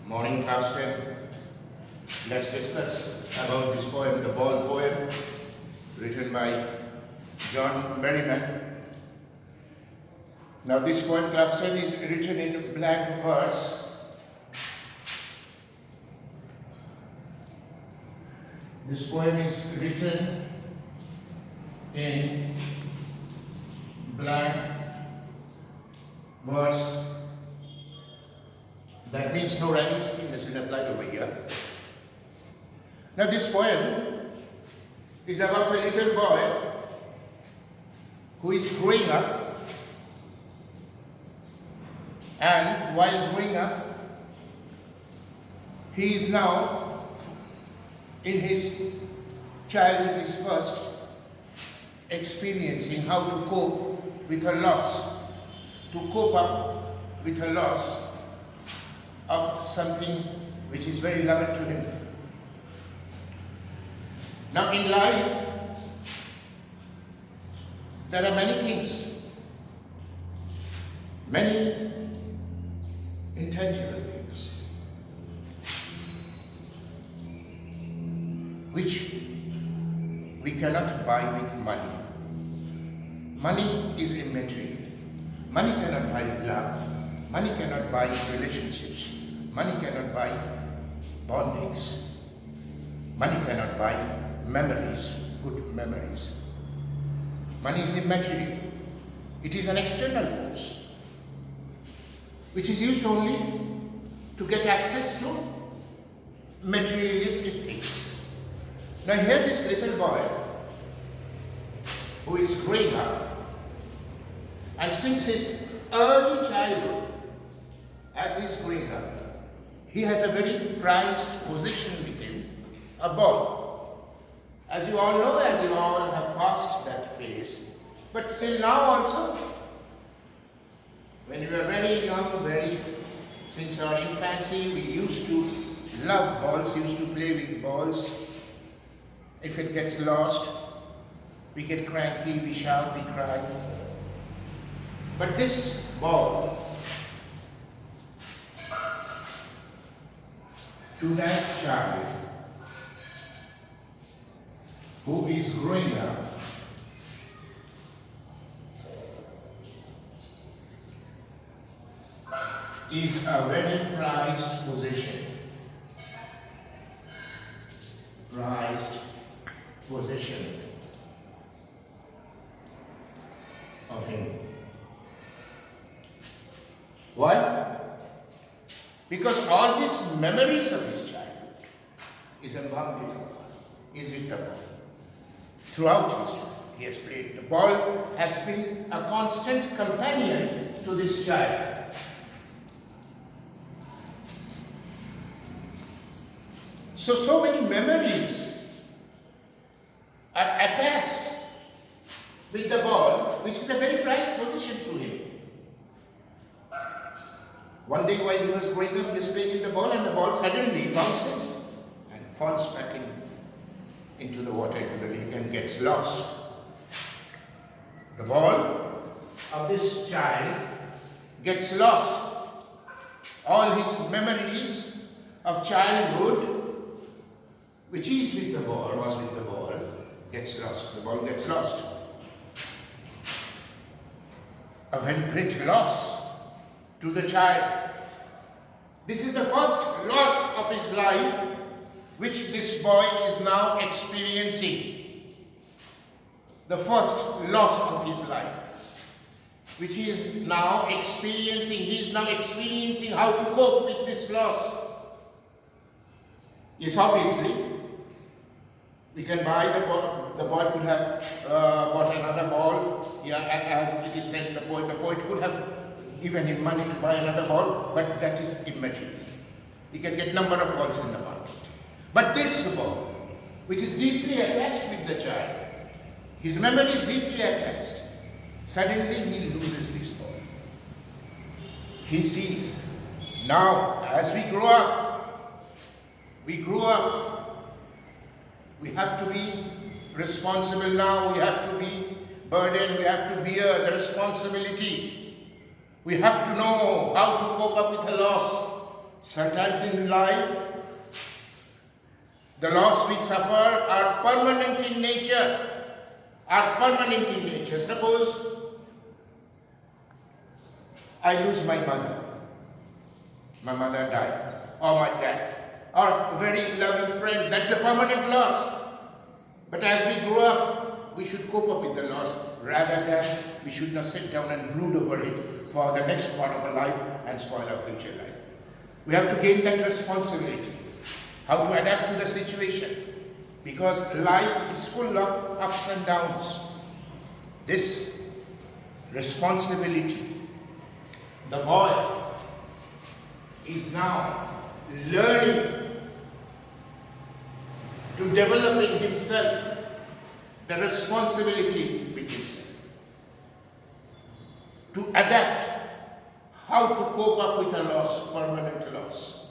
Morning class 10. Let's discuss about this poem, the Ball poem, written by John Berryman. Now this poem, class 10, is written in blank verse. This poem is written in blank verse. That means no writing scheme has been applied over here. Now this poem is about a little boy who is growing up, and while growing up, he is now in his childhood, his first experiencing how to cope with a loss, to cope up with a loss of something which is very loved to him. Now in life, there are many things, many intangible things, which we cannot buy with money. Money is immaterial. Money cannot buy love. Money cannot buy relationships. Money cannot buy bondings. Money cannot buy memories, good memories. Money is immaterial. It is an external force which is used only to get access to materialistic things. Now here this little boy who is growing up, and since his early childhood, as he is growing up, he has a very prized possession with him, a ball. As you all know, as you all have passed that phase, but still now also, when we were very young, since our infancy, we used to love balls, used to play with balls. If it gets lost, we get cranky, we shout, we cry. But this ball, to that child who is growing up, is a very prized possession. Prized possession of him. Why? Because all these memories of his childhood is embalmed with the ball, is with the ball. Throughout his childhood, he has played. The ball has been a constant companion to this child. So many memories are attached with the ball, which is a very prized possession to him. One day while he was growing up, he was playing with the ball, and the ball suddenly bounces and falls back into the water, into the lake, and gets lost. The ball of this child gets lost. All his memories of childhood, which is with the ball, was with the ball, gets lost. The ball gets lost. A very great loss to the child. This is the first loss of his life which this boy is now experiencing. The first loss of his life which he is now experiencing. He is now experiencing how to cope with this loss. Yes, obviously, we can buy the ball. The boy could have bought another ball. Yeah, as it is said, the poet could have given him money to buy another ball, but that is immaterial. He can get number of balls in the market. But this ball, which is deeply attached with the child, his memory is deeply attached. Suddenly he loses this ball. He sees, now as we grow up, we have to be responsible now, we have to be burdened, we have to bear the responsibility. We have to know how to cope up with a loss. Sometimes in life, the loss we suffer are permanent in nature. Suppose I lose my mother. My mother died, or my dad, or a very loving friend. That's a permanent loss. But as we grow up, we should cope up with the loss rather than we should not sit down and brood over it for the next part of our life and spoil our future life. We have to gain that responsibility, how to adapt to the situation, because life is full of ups and downs. This responsibility, the boy is now learning to develop in himself the responsibility with himself, to adapt, how to cope up with a loss, permanent loss.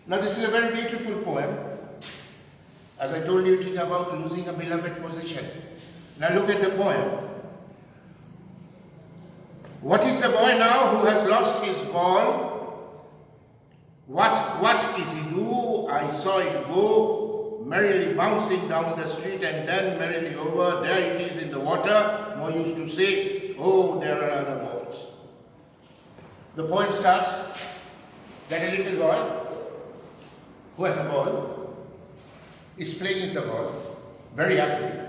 Now this is a very beautiful poem. As I told you, it is about losing a beloved possession. Now look at the poem. What is the boy now who has lost his ball? What is he do? I saw it go, merrily bouncing down the street and then merrily over. There it is in the water. No use to say, oh, there are other balls. The poem starts that a little boy who has a ball is playing with the ball very happily,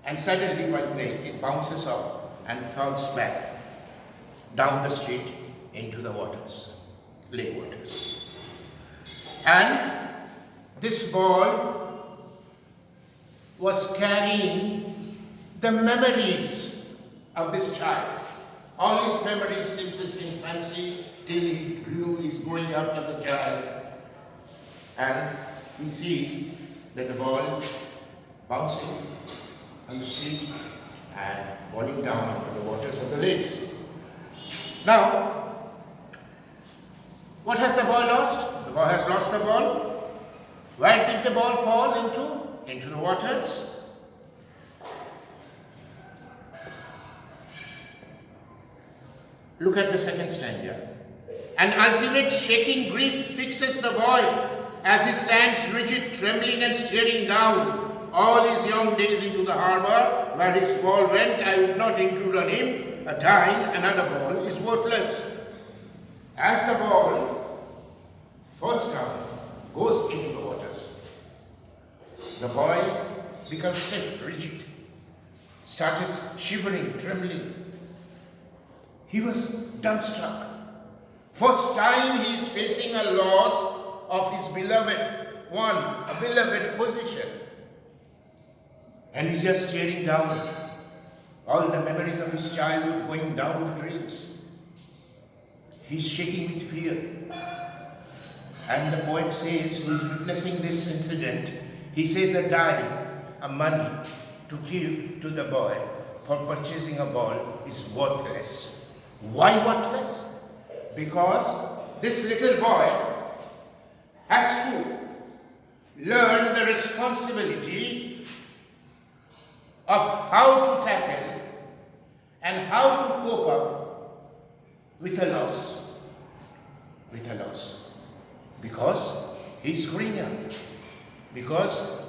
and suddenly while playing it bounces off and falls back down the street into the waters, lake waters. And this ball was carrying the memories of this child. All his memories since his infancy till he grew, is growing up as a child. And he sees that the ball bouncing on the street and falling down into the waters of the lakes. Now, what has the boy lost? The boy has lost the ball. Where did the ball fall into? Into the waters. Look at the second stanza. An ultimate shaking grief fixes the boy as he stands rigid, trembling and staring down all his young days into the harbor where his ball went. I would not intrude on him. A time, another ball is worthless. As the ball falls down, goes into the waters, the boy becomes stiff, rigid, started shivering, trembling. He was dumbstruck. First time he is facing a loss of his beloved one, a beloved position. And he's just staring down. All the memories of his childhood going down the drains. He's shaking with fear. And the poet says, who is witnessing this incident, he says a dime, a money to give to the boy for purchasing a ball is worthless. Why worthless? Because this little boy has to learn the responsibility of how to tackle and how to cope up with a loss. Because he's growing up. Because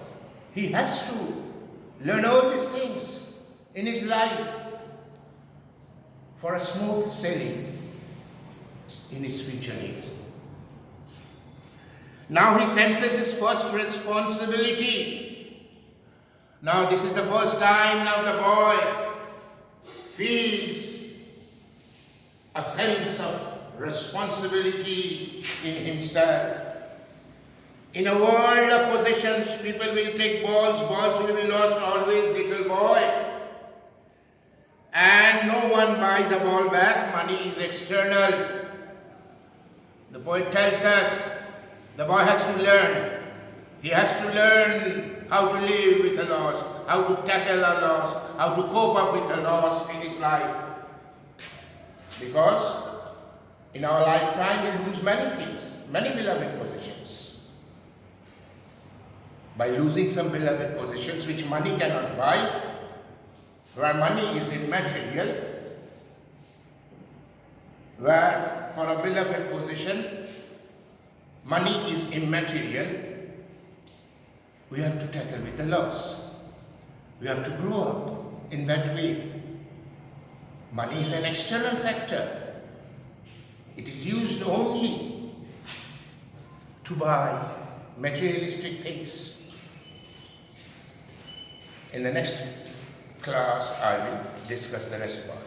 he has to learn all these things in his life for a smooth sailing in his future days. Now he senses his first responsibility. Now this is the first time now the boy feels a sense of responsibility in himself. In a world of possessions, people will take balls will be lost always, little boy. And no one buys a ball back, money is external. The poet tells us, the boy has to learn. He has to learn how to live with a loss, how to tackle a loss, how to cope up with a loss in his life. Because in our lifetime we lose many things, many beloved possessions. By losing some beloved possessions which money cannot buy, where money is immaterial, where for a beloved possession money is immaterial, we have to tackle with the loss. We have to grow up in that way. Money is an external factor. It is used only to buy materialistic things. In the next class, I will discuss the rest part.